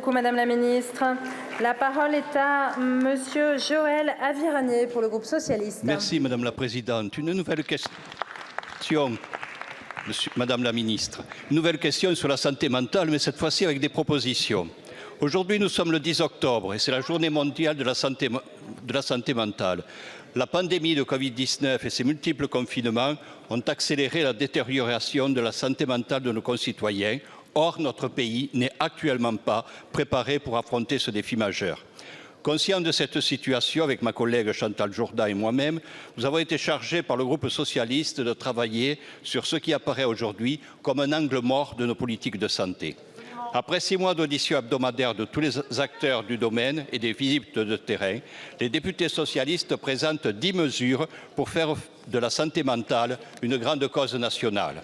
beaucoup, Madame la Ministre. La parole est à Monsieur Joël Aviragnet pour le groupe socialiste. Merci, Madame la Présidente. Une nouvelle question, Madame la Ministre. Une nouvelle question sur la santé mentale, mais cette fois-ci avec des propositions. Aujourd'hui, nous sommes le 10 octobre et c'est la journée mondiale de la santé mentale. La pandémie de Covid-19 et ses multiples confinements ont accéléré la détérioration de la santé mentale de nos concitoyens. Or, notre pays n'est actuellement pas préparé pour affronter ce défi majeur. Conscient de cette situation, avec ma collègue Chantal Jourdain et moi-même, nous avons été chargés par le groupe socialiste de travailler sur ce qui apparaît aujourd'hui comme un angle mort de nos politiques de santé. Après 6 mois d'auditions hebdomadaires de tous les acteurs du domaine et des visites de terrain, les députés socialistes présentent 10 mesures pour faire de la santé mentale une grande cause nationale.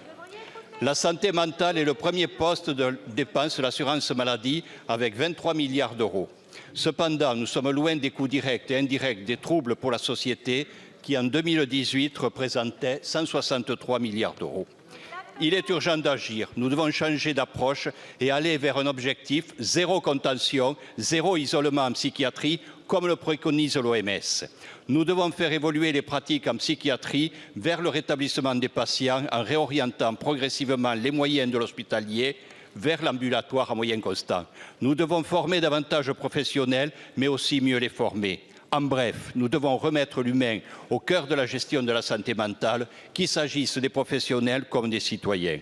La santé mentale est le premier poste de dépense de l'assurance maladie avec 23 milliards d'euros. Cependant, nous sommes loin des coûts directs et indirects des troubles pour la société qui, en 2018, représentaient 163 milliards d'euros. Il est urgent d'agir. Nous devons changer d'approche et aller vers un objectif zéro contention, zéro isolement en psychiatrie, comme le préconise l'OMS. Nous devons faire évoluer les pratiques en psychiatrie vers le rétablissement des patients en réorientant progressivement les moyens de l'hospitalier vers l'ambulatoire à moyens constants. Nous devons former davantage de professionnels, mais aussi mieux les former. En bref, nous devons remettre l'humain au cœur de la gestion de la santé mentale, qu'il s'agisse des professionnels comme des citoyens.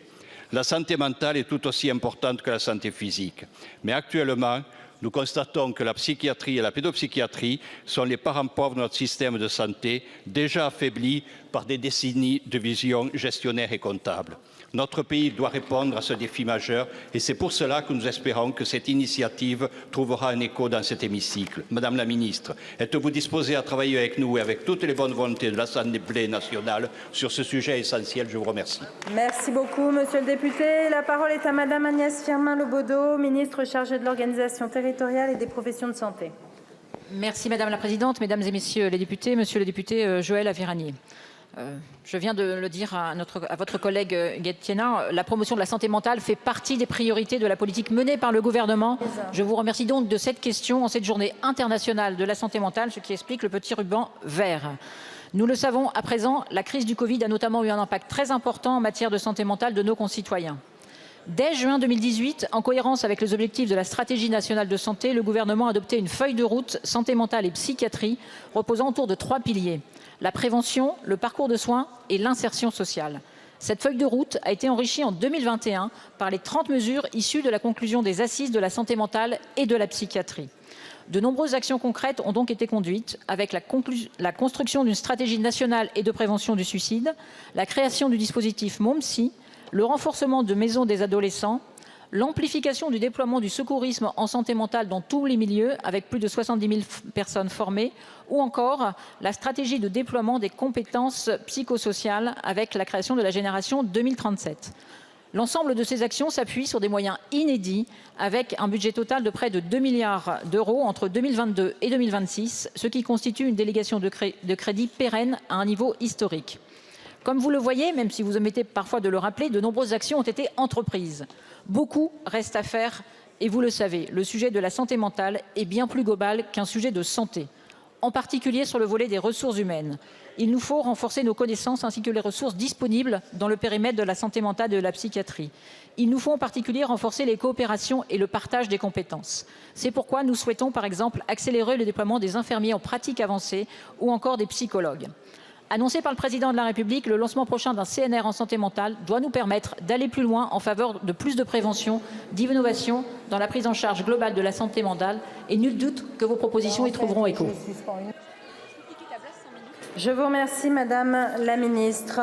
La santé mentale est tout aussi importante que la santé physique. Mais actuellement, nous constatons que la psychiatrie et la pédopsychiatrie sont les parents pauvres de notre système de santé, déjà affaiblis par des décennies de vision gestionnaire et comptable. Notre pays doit répondre à ce défi majeur et c'est pour cela que nous espérons que cette initiative trouvera un écho dans cet hémicycle. Madame la Ministre, êtes-vous disposée à travailler avec nous et avec toutes les bonnes volontés de l'Assemblée nationale sur ce sujet essentiel? Je vous remercie. Merci beaucoup, Monsieur le député. La parole est à Madame Agnès Firmin-Le ministre chargée de l'organisation territoriale et des professions de santé. Merci Madame la Présidente, Mesdames et Messieurs les députés, Monsieur le député Joël Aviragnet. Je viens de le dire à votre collègue Guettiena, la promotion de la santé mentale fait partie des priorités de la politique menée par le gouvernement. Je vous remercie donc de cette question en cette journée internationale de la santé mentale, ce qui explique le petit ruban vert. Nous le savons à présent, la crise du Covid a notamment eu un impact très important en matière de santé mentale de nos concitoyens. Dès juin 2018, en cohérence avec les objectifs de la stratégie nationale de santé, le gouvernement a adopté une feuille de route santé mentale et psychiatrie reposant autour de 3 piliers. La prévention, le parcours de soins et l'insertion sociale. Cette feuille de route a été enrichie en 2021 par les 30 mesures issues de la conclusion des assises de la santé mentale et de la psychiatrie. De nombreuses actions concrètes ont donc été conduites avec la construction d'une stratégie nationale et de prévention du suicide, la création du dispositif MonPsy, le renforcement de maisons des adolescents, l'amplification du déploiement du secourisme en santé mentale dans tous les milieux avec plus de 70 000 personnes formées ou encore la stratégie de déploiement des compétences psychosociales avec la création de la génération 2037. L'ensemble de ces actions s'appuie sur des moyens inédits avec un budget total de près de 2 milliards d'euros entre 2022 et 2026, ce qui constitue une délégation de crédit pérenne à un niveau historique. Comme vous le voyez, même si vous omettez parfois de le rappeler, de nombreuses actions ont été entreprises. Beaucoup reste à faire et vous le savez, le sujet de la santé mentale est bien plus global qu'un sujet de santé, en particulier sur le volet des ressources humaines. Il nous faut renforcer nos connaissances ainsi que les ressources disponibles dans le périmètre de la santé mentale et de la psychiatrie. Il nous faut en particulier renforcer les coopérations et le partage des compétences. C'est pourquoi nous souhaitons par exemple accélérer le déploiement des infirmiers en pratique avancée ou encore des psychologues. Annoncé par le président de la République, le lancement prochain d'un CNR en santé mentale doit nous permettre d'aller plus loin en faveur de plus de prévention, d'innovation dans la prise en charge globale de la santé mentale et nul doute que vos propositions y trouveront écho. Je vous remercie, Madame la Ministre.